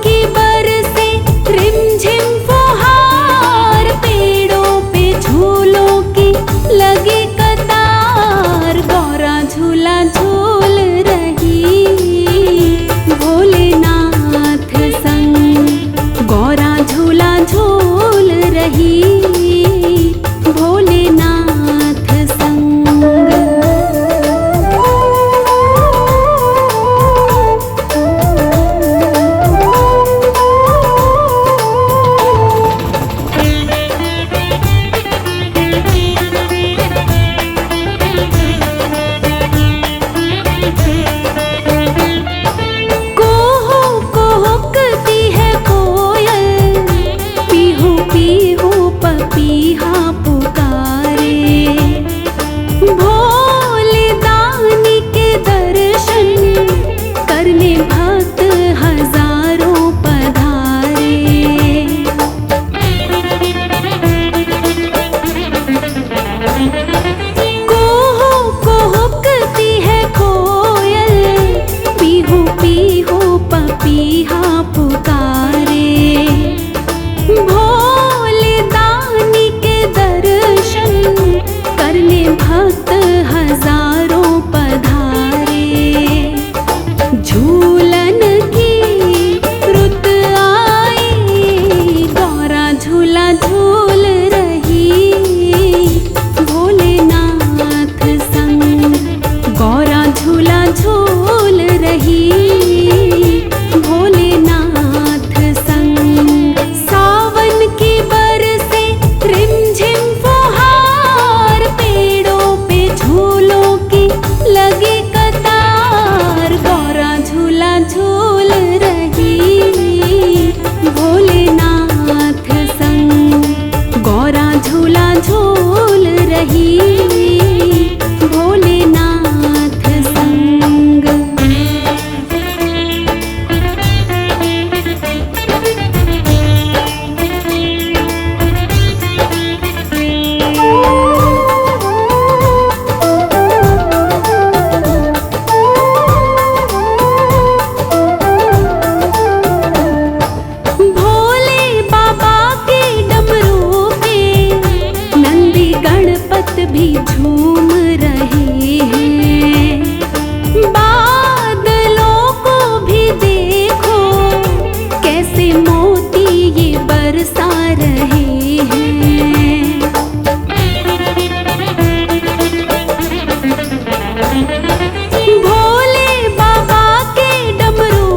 की बरसे रिमझिम फुहार, पेड़ों पे झूलों की लगी कतार, गौरा झूला झूल रही भोलेनाथ संग, गौरा झूला झूल रही भोलेनाथ संग। पपीहा पुकारे, भोले दानी के दर्शन करने भक्त हजारों पधारे। कोहो कोहकती है कोयल, पीहू पीहू पपीहा पुकारे, करने भक्त हजारों पधारे। झूलन की रुत आई, गौरा झूला झूल रही भोलेनाथ संग, गौरा झूला झूल रही भोलेनाथ संग। सावन की बरसे रिमझिम झूलों की लगी कतार, गौरा झूला झूल रही भोलेनाथ संग, गौरा झूला झूल रही भोलेनाथ संग। भी झूम रहे हैं, बादलों को भी देखो कैसे मोती ये बरसा रहे हैं। भोले बाबा के डमरू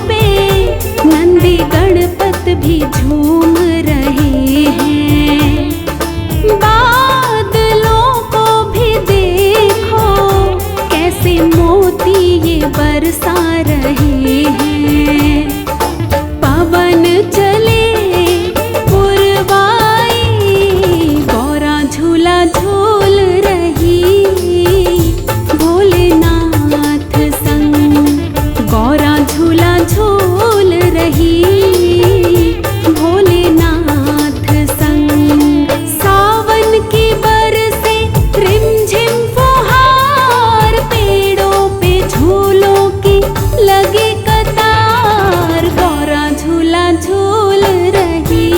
पे नंदी गणपत भी झूम रहे हैं, मोती ये बरसा रहे हैं। पवन चले पुरवाई, गौरा झूला झूल रही भोलेनाथ संग, गौरा झूला झूल रही भोलेनाथ संग। सावन की बरसे रिमझिम झूलों की लगी कतार, गौरा झूला झूल रही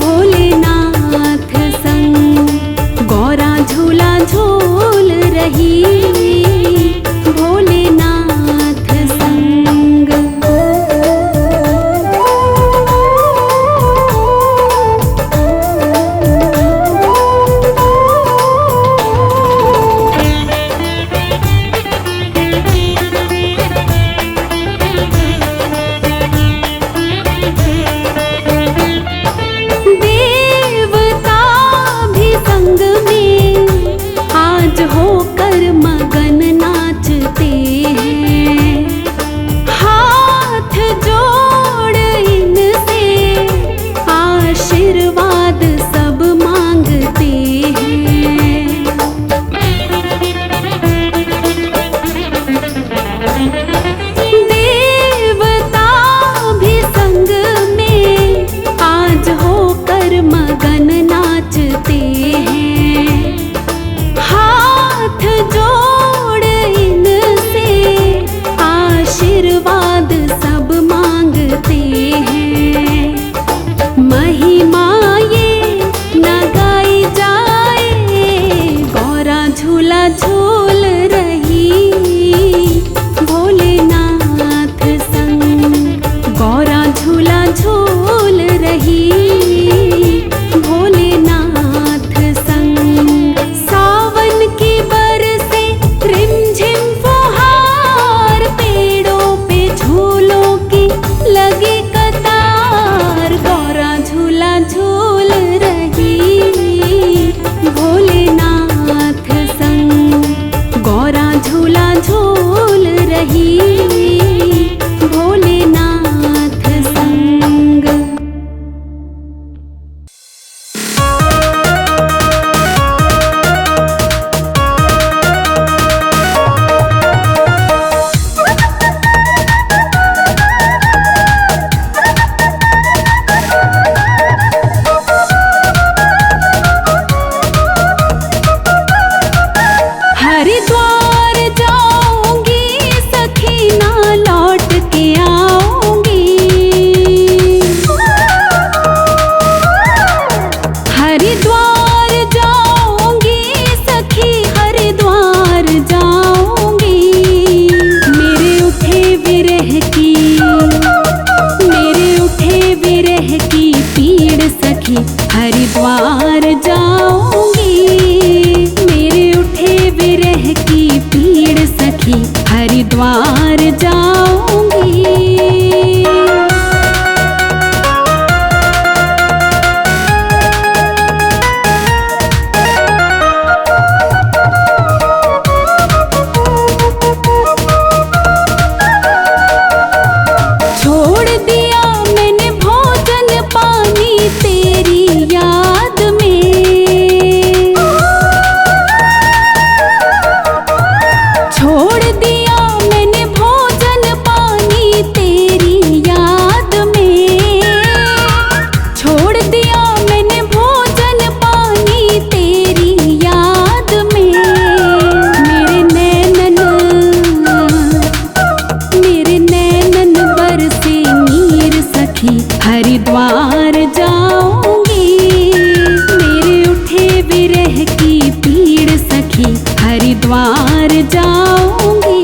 भोलेनाथ संग, गौरा झूला झूल रही भोलेनाथ संग। होकर मगन नाचते हैं, हाथ जोड़ इनसे आशीर्वाद सब मांगते हैं। देवता भी संग में आज होकर मगन नाचते हैं, हाथ लगी कतार, गौरा झूला झूल रही भोलेनाथ संग, गौरा झूला झूल रही भोलेनाथ संग। हरिद्वार जाऊंगी सखी ना लौट के आऊंगी, हरिद्वार जाऊंगी सखी हरिद्वार जाऊंगी। मेरे उठे विरह की, मेरे उठे विरह की पीड़ सखी हरिद्वार जाऊंगी, मेरे उठे विरह की पीड़ सखी हरिद्वार जाऊंगी। छोड़ दिया मैंने भोजन पानी तेरी याद में, छोड़ दिया मैंने भोजन पानी तेरी याद में, छोड़ दिया मैंने भोजन पानी तेरी याद में। मेरे नैनन बरसे नीर सखी हरिद्वार जाऊंगी, मेरे उठे विरह की पीड़ सखी हरिद्वार जाऊंगी।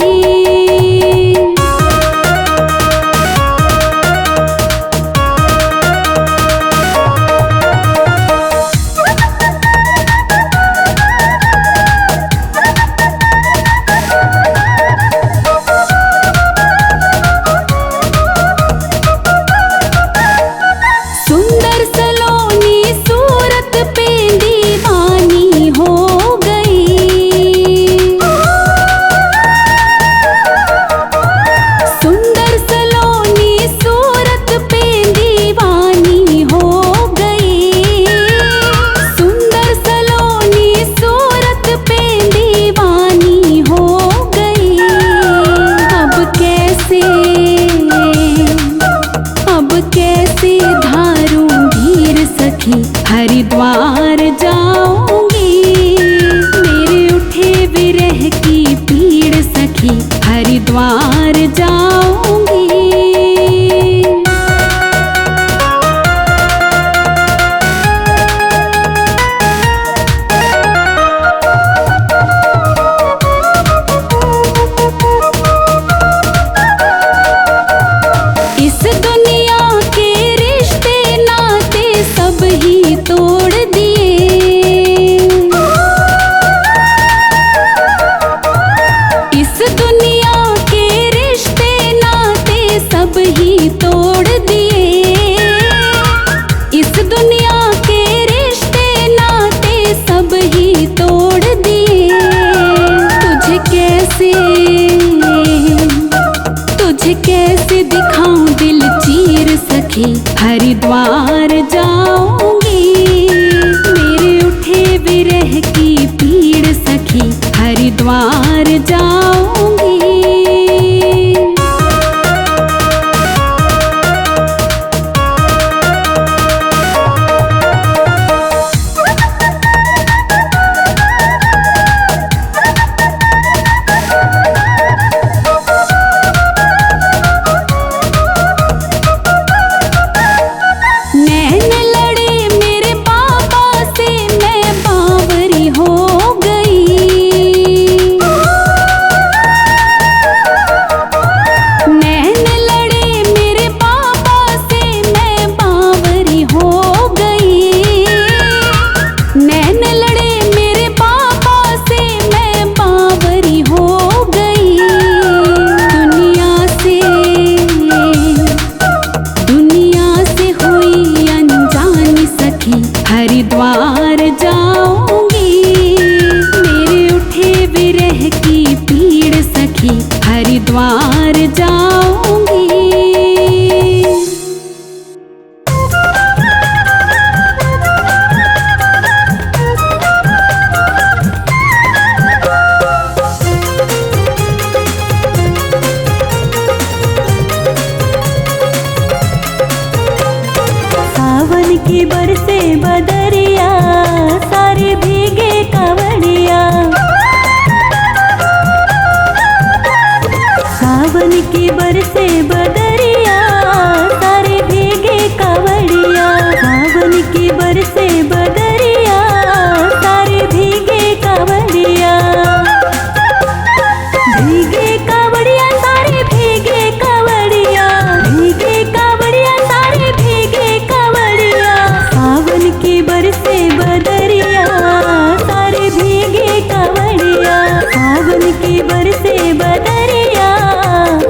सुंदर सलोनी सूरत पे दीवानी हो गई, सुंदर सलोनी सूरत पे दीवानी हो गई, सुंदर सलोनी सूरत पे दीवानी हो गई। अब कैसे धारूं धीर सखी हरिद्वार जाऊंगी, मेरे उठे विरह की पीड़ सखी हरिद्वार जाऊंगी। इस दुनिया के रिश्ते नाते सब ही तोड़ दिए, इस दुनिया के रिश्ते नाते सब ही तोड़ दिए, इस दुनिया के रिश्ते नाते सब ही तोड़ दिए। तुझे कैसे दिखाऊं दिल चीर सखी हरिद्वार जाऊंगी, मेरे उठे विरह की पीड़ सखी हरिद्वार जाऊंगी। नैन लड़े मेरे पापा से मैं बावरी हो गई, की बरसे बदरिया, सारे भीगे कावड़िया। सावन की बरसे बदरिया, सारे भीगे कावड़िया। सावन की बरसे बदरिया, सारे भीगे कावड़िया। भीगे कावड़िया सारे भीगे कावड़िया, भीगे कावड़िया सारे भीगे कावड़िया। सावन की बरसे बदरिया, सारे भीगे कावड़िया। सावन की बरसे बदरिया,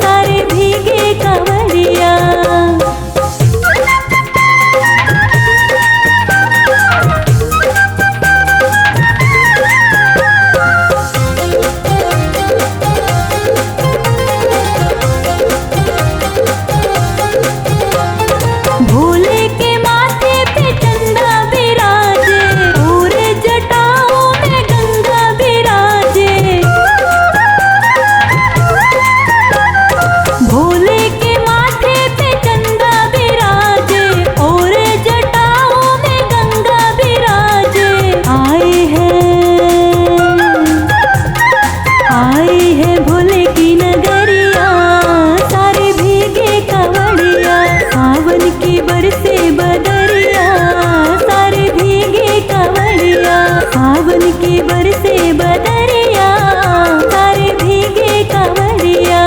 सारे भीगे कावड़िया। भोले के माथे पे चंदा बिराजे, और जटाओं में गंगा बिराजे। भोले के माथे पे चंदा बिराजे, और जटाओं में गंगा बिराजे। आए हैं भोले की नगरिया, सारे भीगे कावड़िया। सावन की बरसे बदरिया, सारे भीगे कावड़िया। सावन की बरसे बदरिया, सारे भीगे कावड़िया।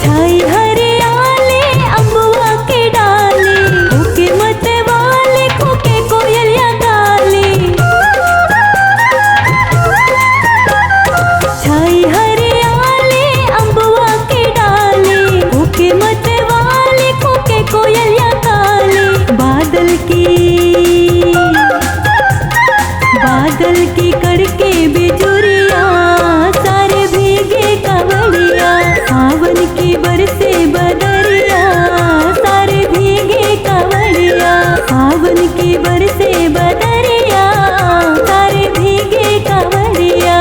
छाई हरियाले अम्बुआ के डाले, भूखे मत वाले कोके कोयलिया गाले। छाई हरियाले अम्बुआ के डाले, भूखे मत वाले कोके कोयलिया गाले। बादल की कड़के बिजुरिया, सारे भीगे कावड़िया। सावन की बरसे बदरिया, सारे भीगे कावड़िया। सावन की बरसे बदरिया, सारे भीगे कावड़िया।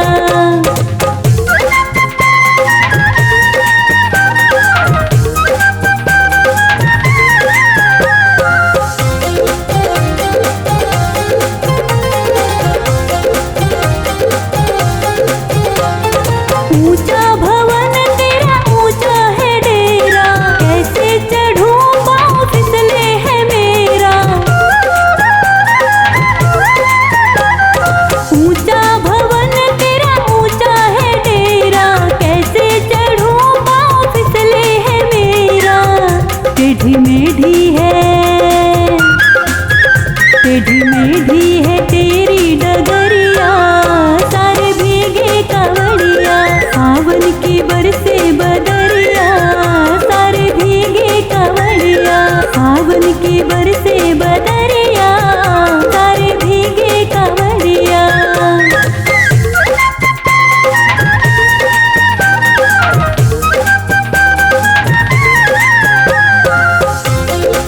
Thank you.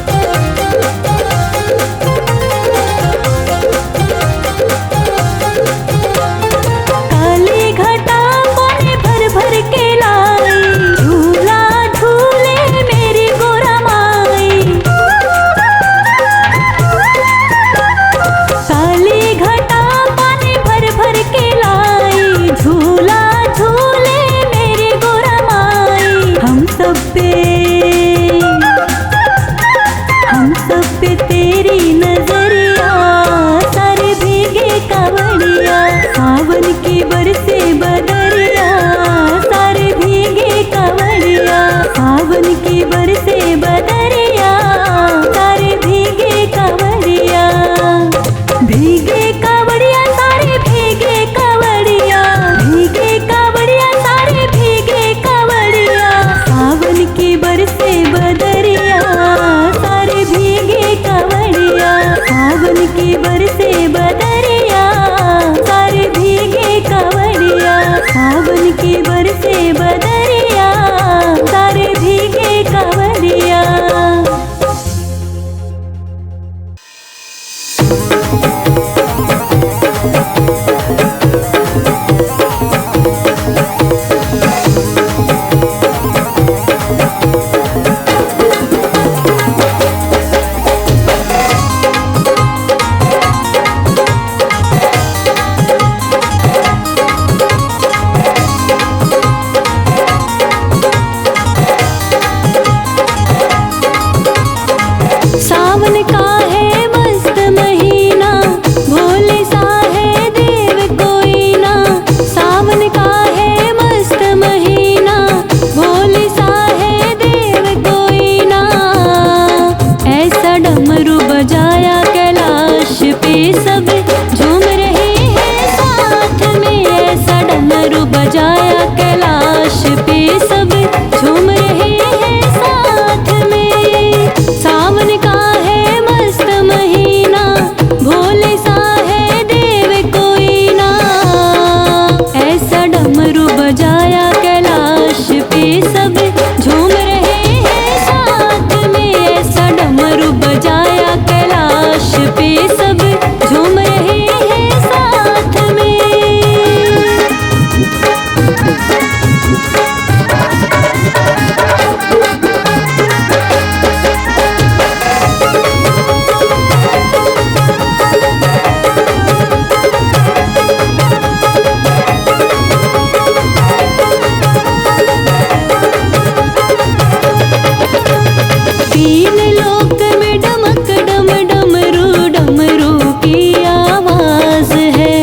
तीन लोक में डमक डम डमरू डमरू की आवाज है।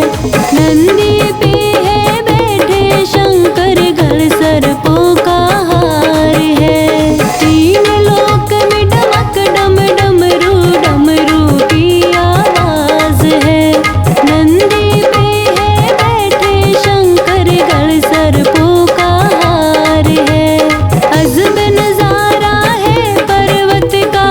नंदी पे है बैठे शंकर गल सर्पों का हार है। तीन लोक में डमक डम डमरू डमरू की आवाज है। नंदी पे है बैठे शंकर गल सर्पों का हार है। अजब नजारा है पर्वत का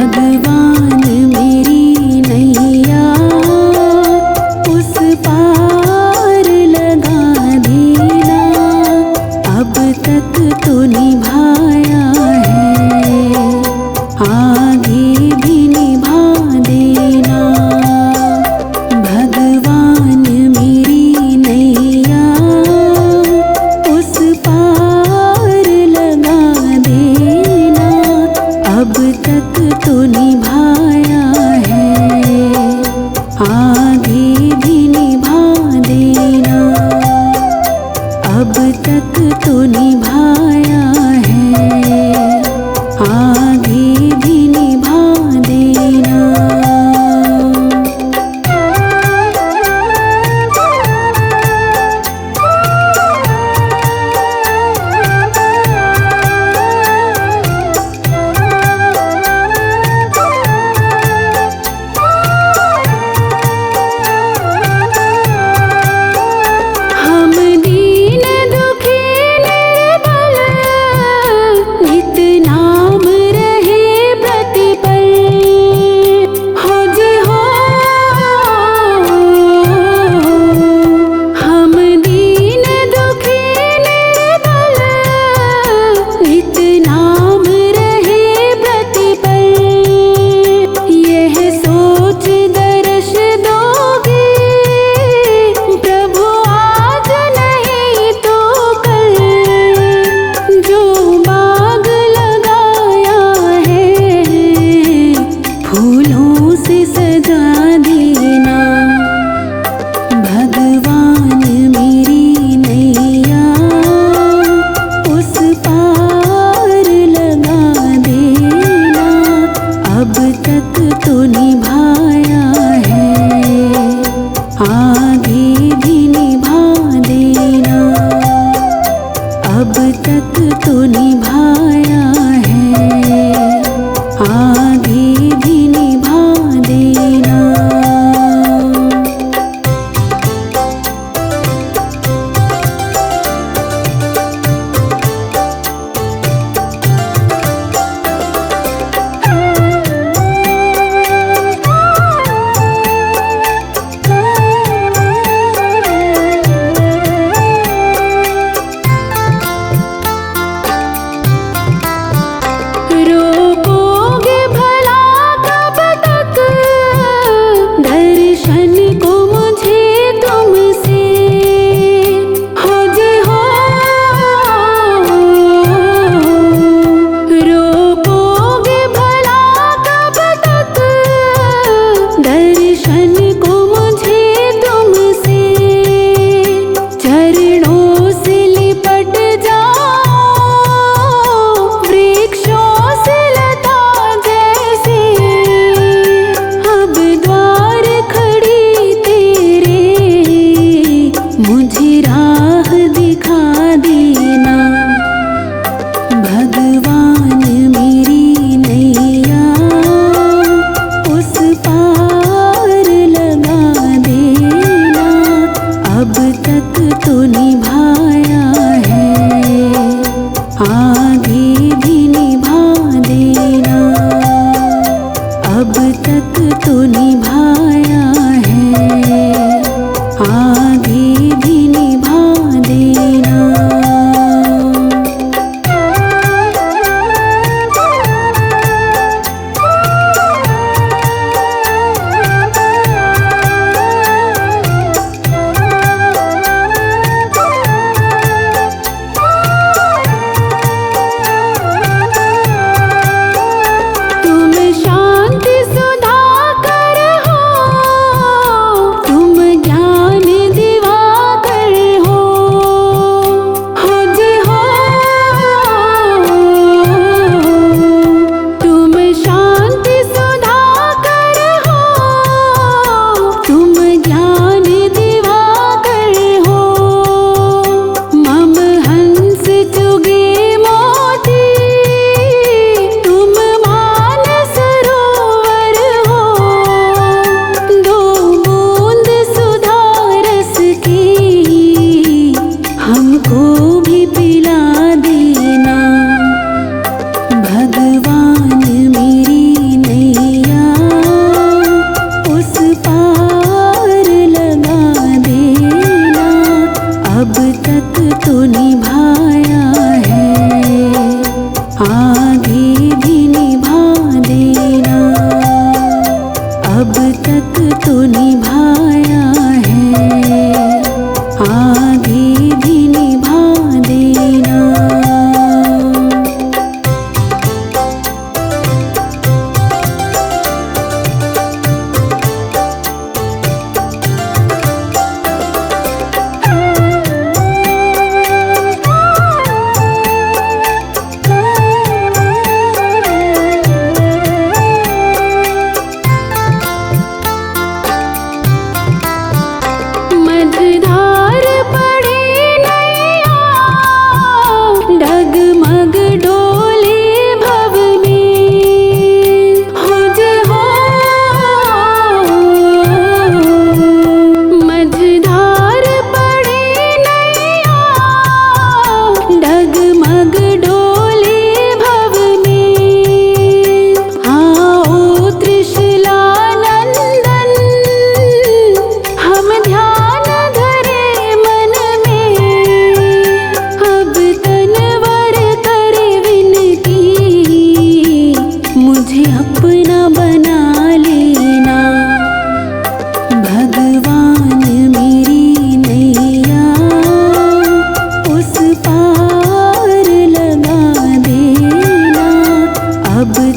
भगवान मेरी नैया उस पार लगा देना, अब तक तो निभाया है, आगे भी निभा देना। भगवान मेरी नैया उस पार लगा देना, अब तक तो निभाया है।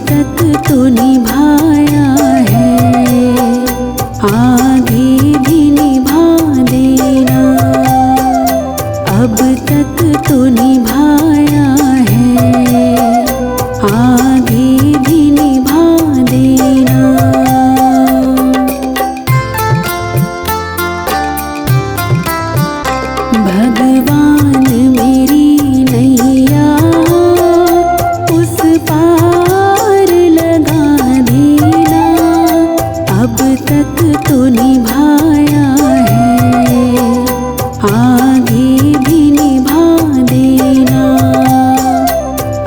तक तो निभाया है, आगे भी निभा देना। अब तक तो निभाया है, आगे भी निभा देना। भगवान मेरी नैया उस पार लगा देना। अब तक तो निभाया है, आगे भी निभा देना।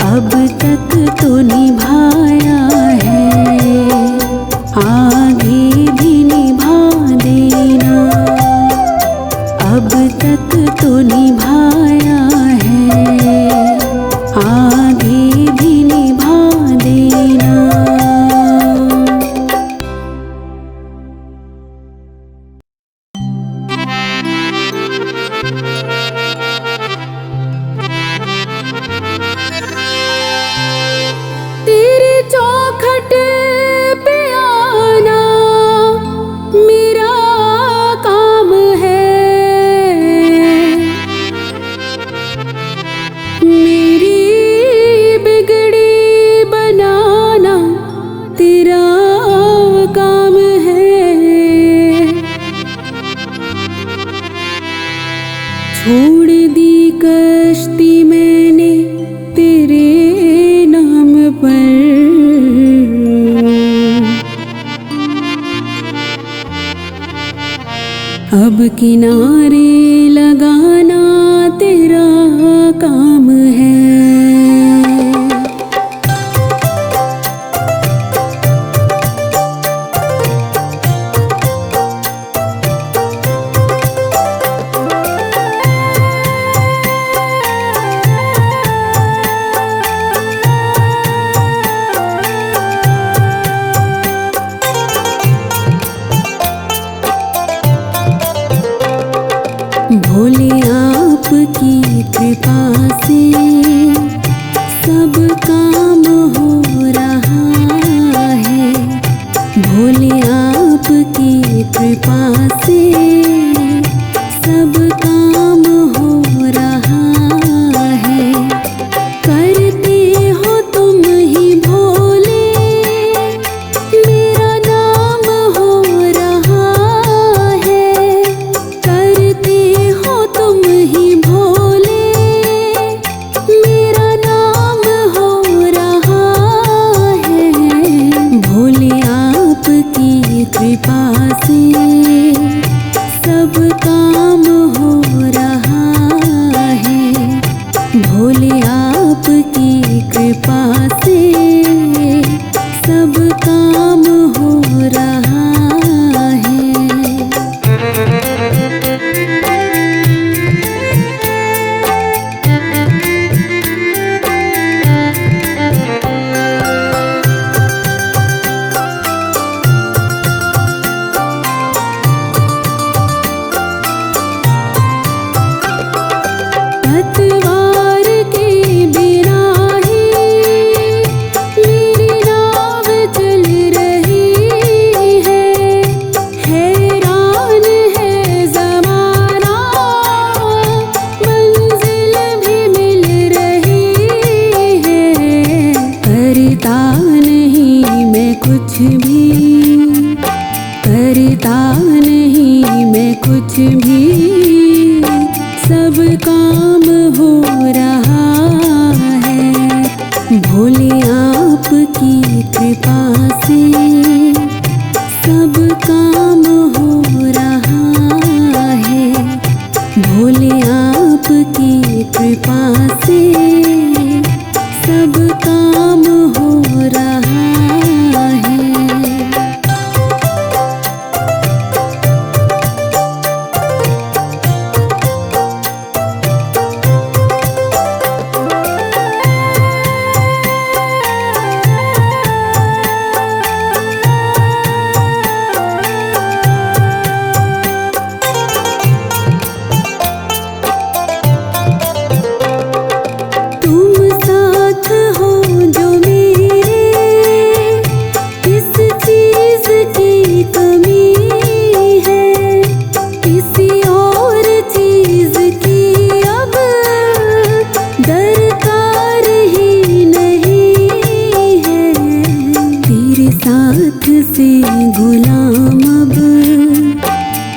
अब तक तो निभाया है, आगे भी निभा देना। अब तक तो निभाया है, आगे भी निभा देना। तेरे चौखट पे आना मेरा काम है, मेरी बिगड़ी बनाना तेरा काम है। छोड़ दी कश्ती मैंने तेरे नाम पर, अब किनारे लगाना तेरा काम है। भोले आपकी कृपा से सब काम हो रहा है। भोले आपकी कृपा से सब काम हो रहा है। करते हो तुम ही भोले, मेरा नाम हो रहा है। करते हो तुम ही भोले, मेरा नाम हो रहा है। भोले आपकी कृपा से सब काम हो रहा है। भोले आपकी कृपा से सब काम हो रहा है। पतवार के बिना ही मेरी नाव चल रही है। हैरान है ज़माना, मंजिल भी मिल रही है। करता नहीं मैं कुछ भी, करता नहीं मैं कुछ भी, सब काम हो रहा है। भोले आपकी कृपा से सब काम हो रहा है। भोले आपकी कृपा से सब काम हो रहा है। साथ से गुलाम अब,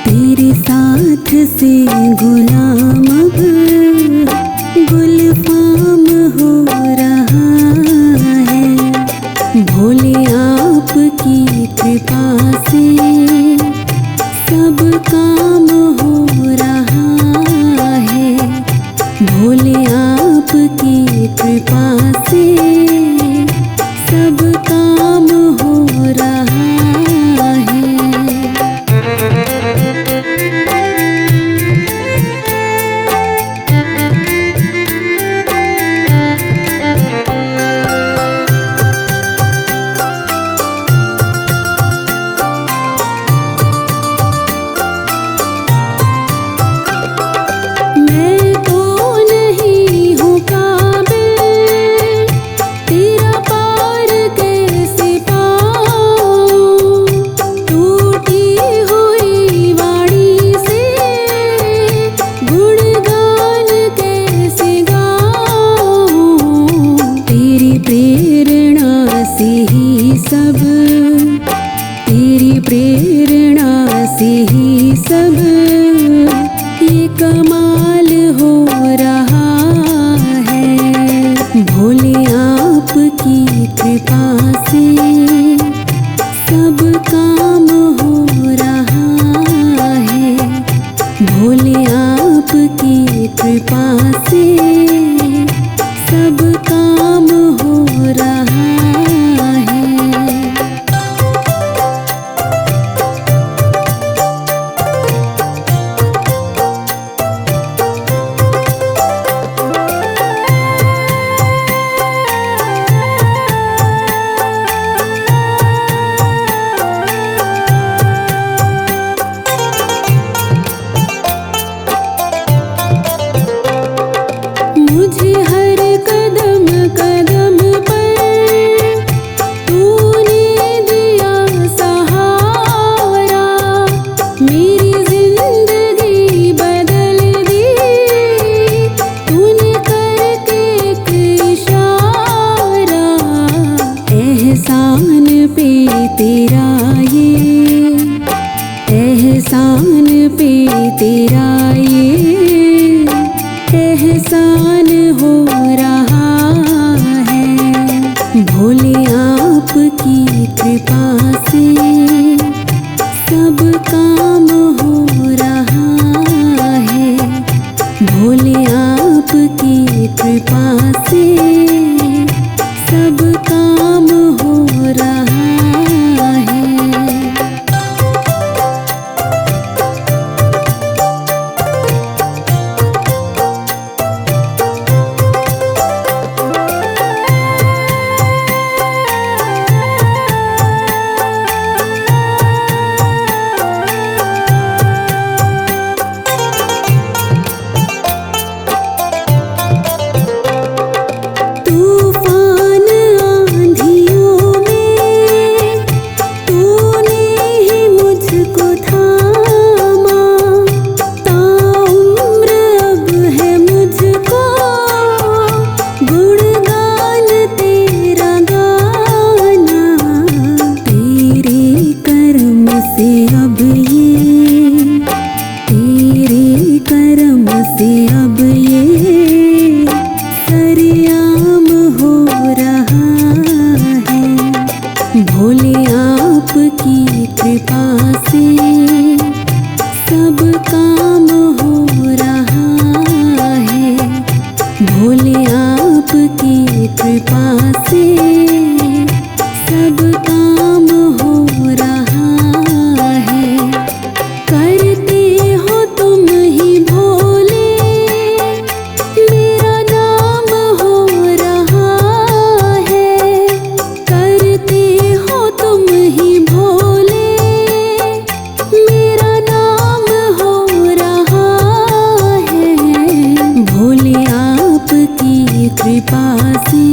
तेरे साथ से गुलाम अब गुलफाम हो रहा है। भोले आपकी कृपा से सब काम हो रहा है। भोले आपकी कृपा से सब काम हो रहा है। मैं तो नहीं हूँ काबिल, तेरा पार कैसे पाऊँ। टूटी हुई वाणी से गुणगान कैसे गाऊँ। तेरी प्रेरणा से ही सब, तेरी प्रेरणा से ही सब ये कमाल हो रहा है। भोले आपकी कृपा से सब काम हो रहा है। भोले आपकी कृपा से सब काम हो रहा है। मुझे हर कदम कदम पर तूने दिया सहारा। मेरी जिंदगी बदल दी तूने करके एक इशारा। एहसान पे तेरा ये, एहसान पे तेरा ये एहसान हो रहा है। भोले आपकी कृपा से सब काम हो रहा है। भोले आपकी कृपा से सब काम हो रहा है। तूफान आंधियों में तूने ही मुझको थामा। ताउम्र अब है मुझको गुणगान तेरा गाना। तेरे कर्म से अब ये, तेरे कर्म से अब ये सरेआम हो रहा है। भोले आपकी कृपा से सब काम हो रहा है। भोले आपकी कृपा से सब काम हो रहा है। करते हो तुम ही भोले, मेरा नाम हो रहा है। करते हो तुम ही भोले, मेरा नाम हो रहा है। भोले आपकी कृपा से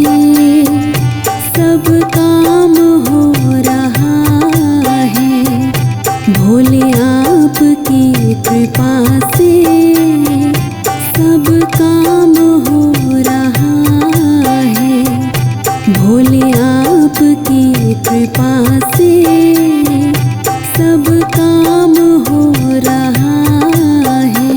कृपा से सब काम हो रहा है।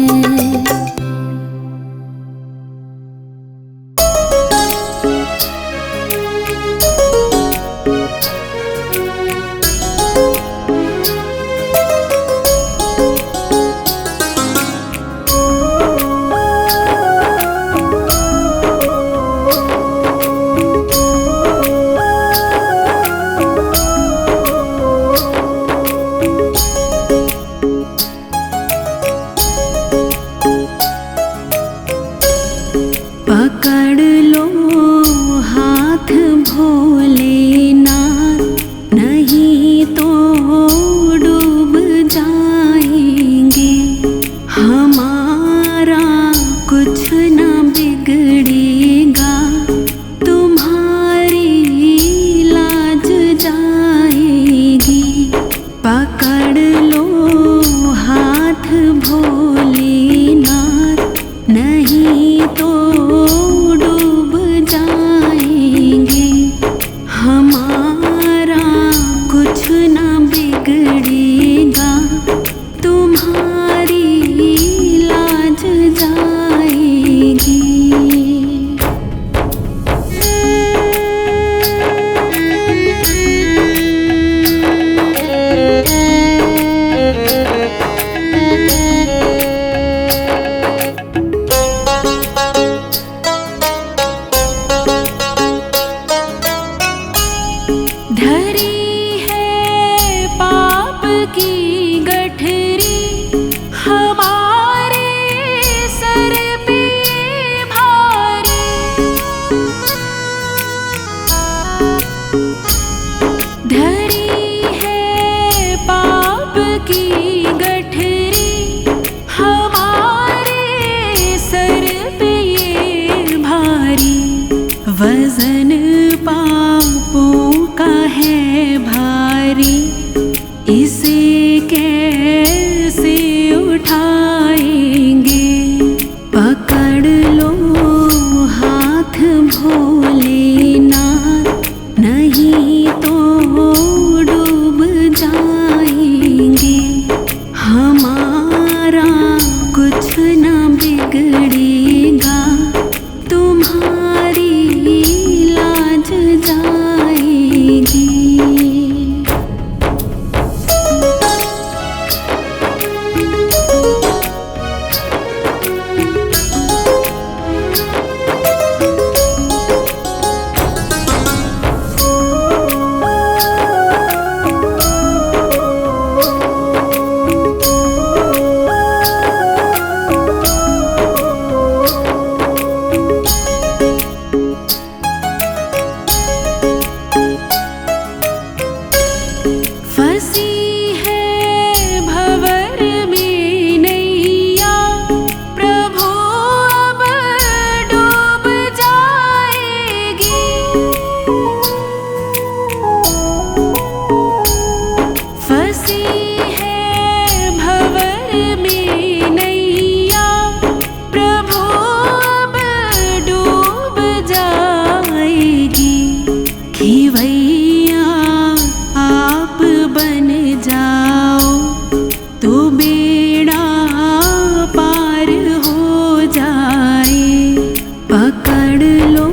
पकड़ लो हाथ भोलेनाथ, नहीं तो डूब जाएंगे। हमारा कुछ न बिगड़ेगा, तुम्हारी लाज जाएगी। पकड़ लो हाथ भोलेनाथ, नहीं तो डूब जाएंगे। हमारा कुछ न बिगड़ेगा, तुम्हारी लाज जाएगी। धरी है पाप की गठरी, हमारे सर पे भारी। धरी है पाप की गठरी, हमारे सर पे ये भारी। वजन पापों का है भारी, इसे कैसे उठाएंगे। पकड़ लो हाथ भोलेनाथ, नहीं तो डूब जाएंगे। हमारा कुछ न बिगड़ेगा, तुम्हारी लाज जाएगी। फंसी है भंवर में नैया, प्रभु अब डूब जाएगी। फंसी है भंवर में नैया, प्रभु अब डूब जाएगी। खिवैया आप बन जाओ तो बेड़ा पार हो जाए। पकड़ लो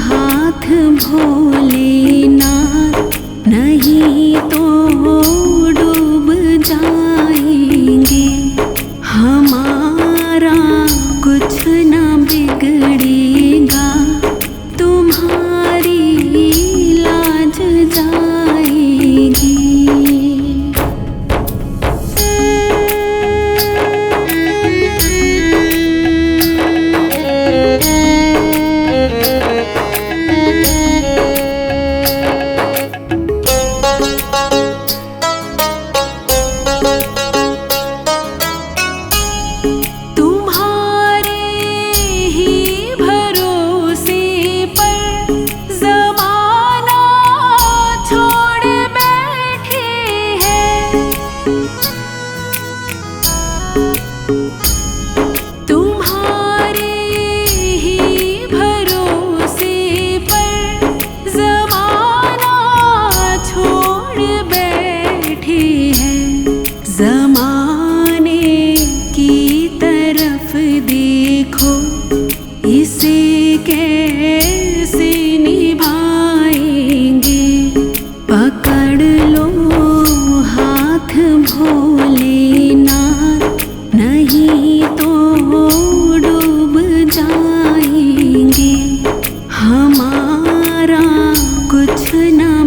हाथ भोलेनाथ, नहीं तो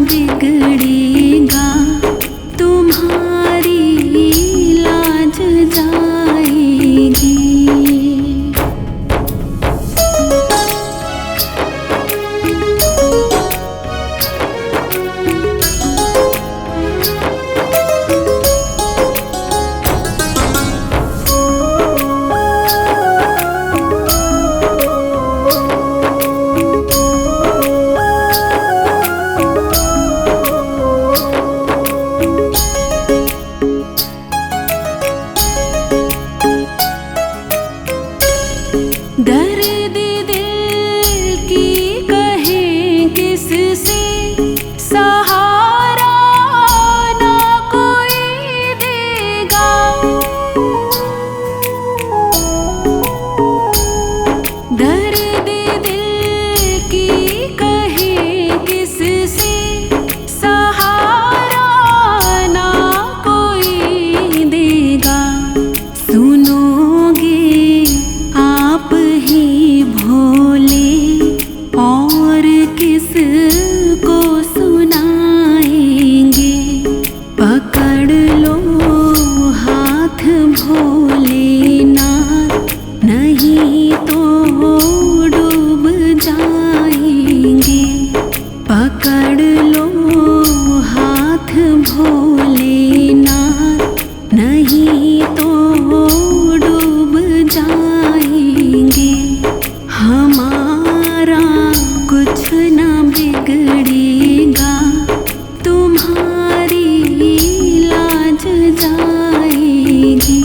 बिगड़ेगा, तुम्हारी लाज जाएगी। दर्द दिल की कहें किससे, सहारा ना कोई देगा। दर्द दिल की कहें किससे, सहारा ना कोई देगा। सुनोगे आप ही भोले, और किस को सुनाएंगे। पकड़ लो हाथ भोलेनाथ, नहीं तो डूब जाएंगे। पकड़ लो हाथ भोलेनाथ, नहीं तो डूब जाएंगे। हमारा कुछ ना बिगड़ेगा, तुम्हारी लाज जाएगी।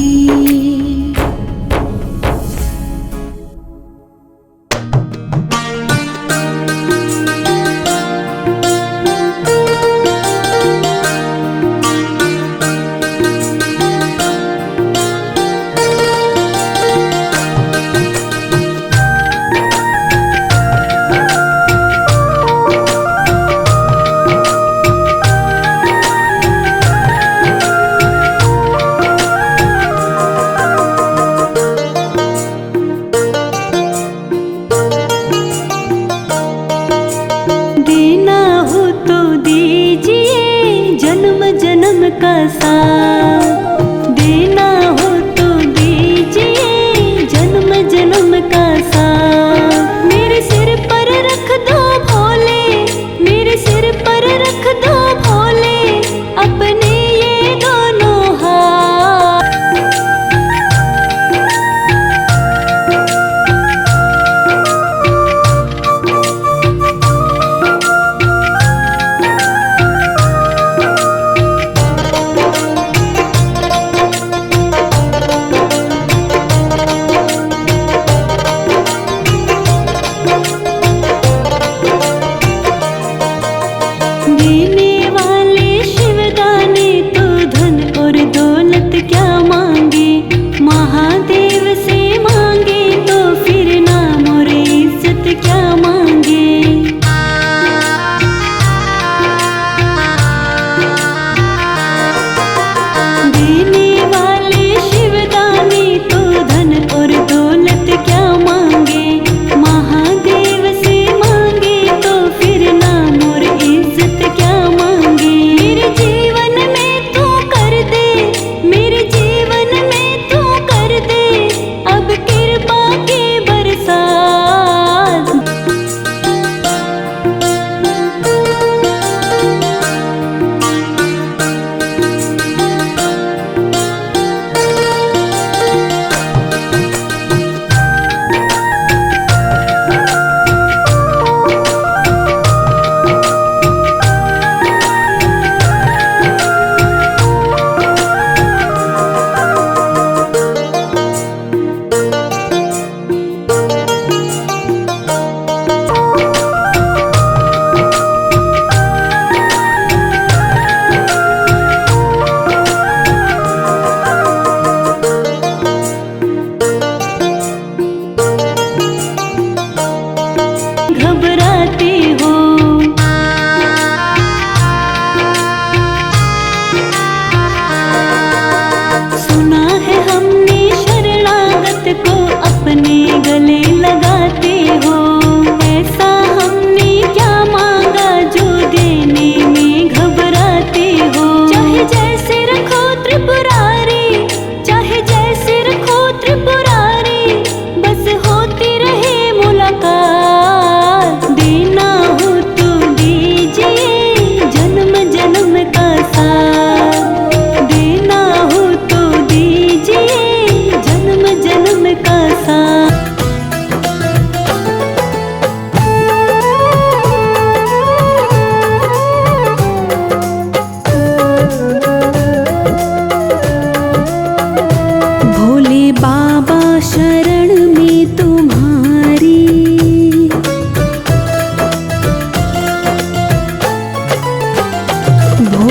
देना हो तो दीजिए जन्म जन्म का साथ, देना हो तो दीजिए जन्म जन्म का साथ। मेरे सिर पर रख दो भोले, मेरे सिर पर रख दो भोले, अपने ये दोनों हाथ। देने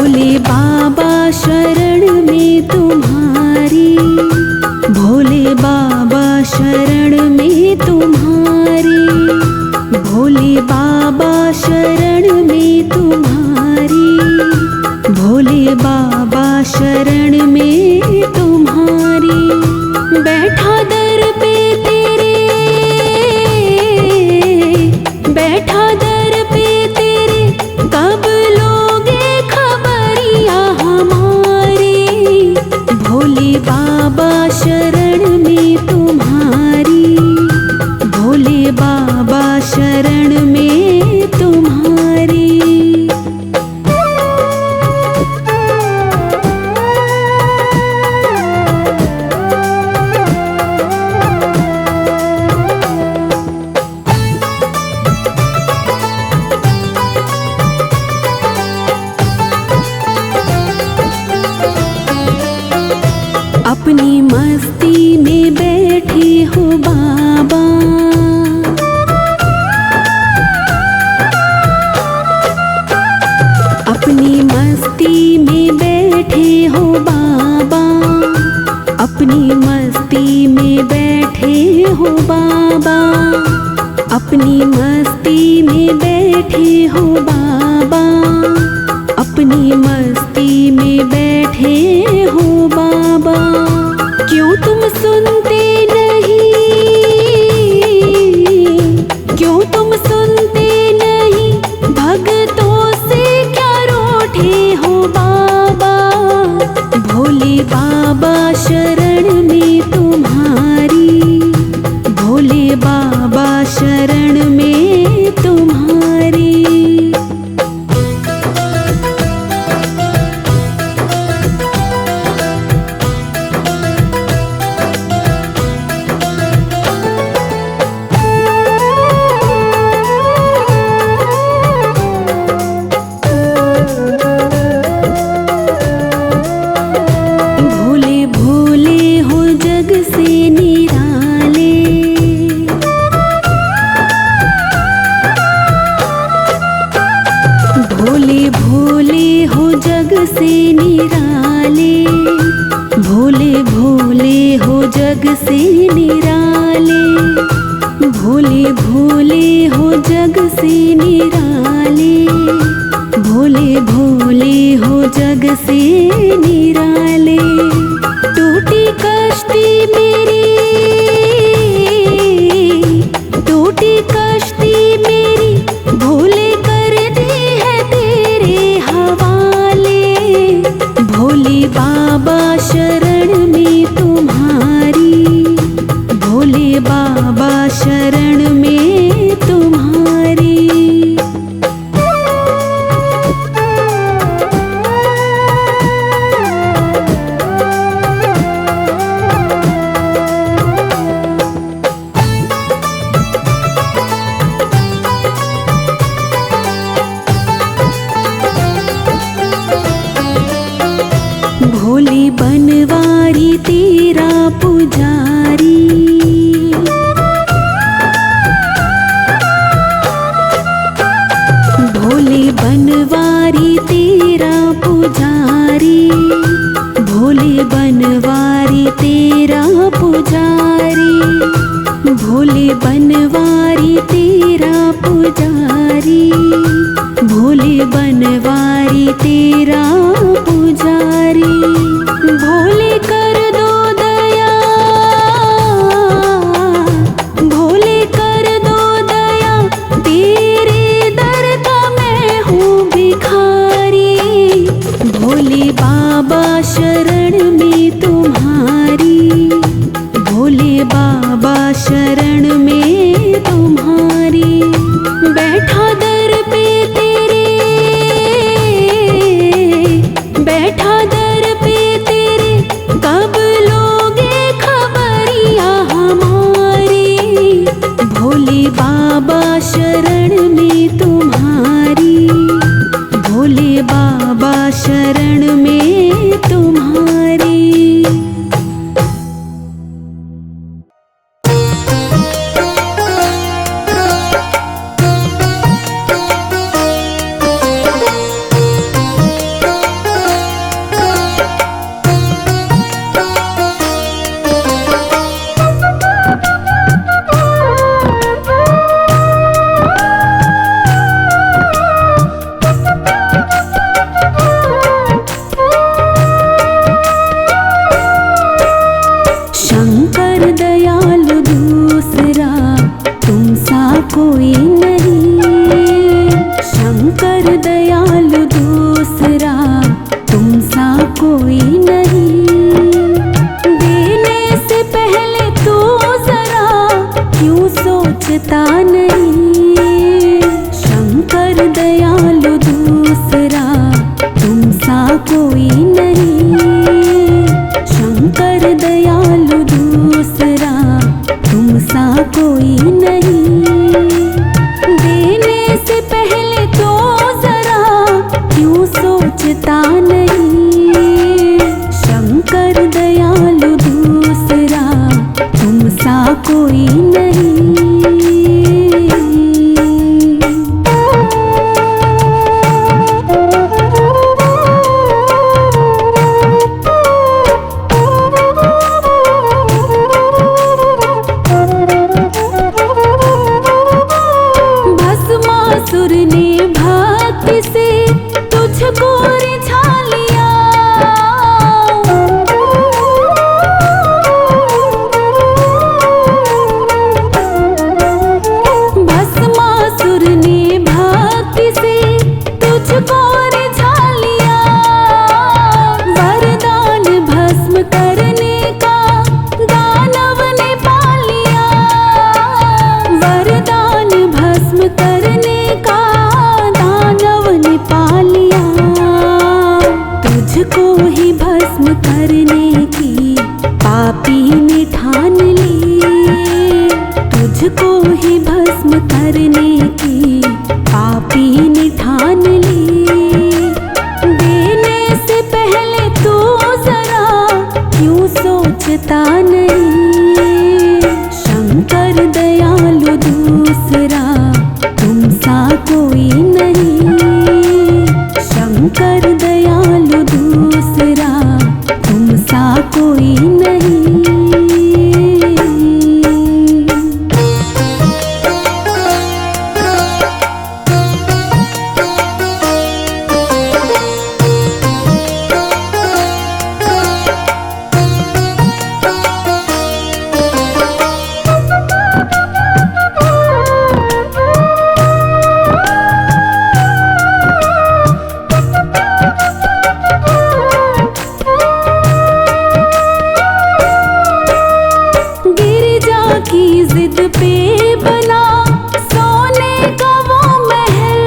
भोले बाबा शरण में तुम्हारी, भोले बाबा शरण में तुम्हारी, भोले बाबा शरण में तुम्हारी, भोले बाबा शरण में तुम्हारी। बैठा दर पे तेरे, बैठा दर पे तेरे, कब लोगे खबरिया हमारी। भोले बाबा शरण में तुम्हारी, भोले बाबा शरण में तुम्हारी। अपनी मस्ती में बैठे हो बाबा, अपनी मस्ती में बैठे हो बाबा, अपनी मस्ती में बैठे हो बाबा, अपनी मस्ती में बैठे हो बाबा, अपनी मस्ती में बैठे हो बाबा। क्यों तुम सुनते नहीं, क्यों तुम सुनते नहीं, भक्तों से क्या रूठे हो बाबा। भोले बाबा शरण में तुम्हारी, भोले बाबा शरण में तुम्हारी। भोले भोले हो जग से निराले, भोले भोले हो जग से निराले, भोले भोले हो जग से निराले, भोले भोले हो जग से निराले, भोले भोले हो जग से निराले। टूटी कश्ती मेरी, टूटी कश्ती मेरी, भोले कर दी है तेरे हवाले। भोले बाबा शरण में तुम्हारी, भोले बाबा शरण में तुम्हारी। भोले बनवारी तेरा पुजारी, भोले बनवारी तेरा पुजारी, भोले बनवारी तेरा पुजारी, भोले बनवारी तेरा पुजारी, भोले बनवारी तेरा पुजारी। भोले कर दो दया, भोले कर दो दया, तेरे दर का मैं हूँ भिखारी। भोले बाबा शरण में तुम्हारी, भोले बाबा शरण में तुम्हारी। बैठा दर पे तेरे, बैठा दर पे तेरे, कब लोगे खबरिया हमारी। भोले बाबा शरण में तुम्हारी, भोले बाबा शरण में तुम्हारी। क्यों सोचता नहीं। शंकर दयालु दूसरा तुम सा कोई नहीं। भस्मासुर ने भक्ति से तुझको रिझा लिया। भस्मासुर ने भक्ति से तुझको रिझा लिया। वरदान भस्म करने का दानव ने पा लिया। वरदान भस्म करने का दानव ने पा लिया। तुझको ही भस्म करने की पापी ने ठान ली। तुझको ही भस्म करने की पापी ने ठान ली। देने से पहले तू जरा क्यों सोचता नहीं। शंकर दयालु दूसरा तुम सा कोई नहीं। शंकर दयालु दूसरा तुम सा कोई नहीं। की जिद पे बना सोने का वो महल।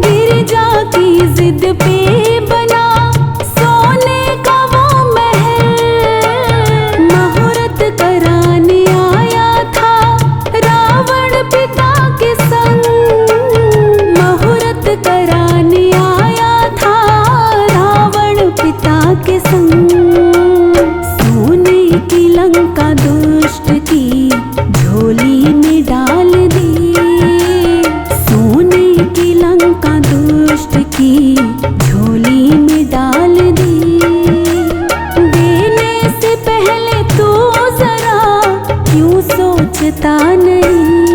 गिरिजा की जिद पे बना सोने का वो महल। मुहूर्त कराने आया था रावण पिता के संग। मुहूर्त कराने आया था रावण पिता के संग। सोने की लंका दुष्ट की झोली में डाल दी। सोने की लंका दुष्ट की झोली में डाल दी। देने से पहले तू जरा क्यों सोचता नहीं।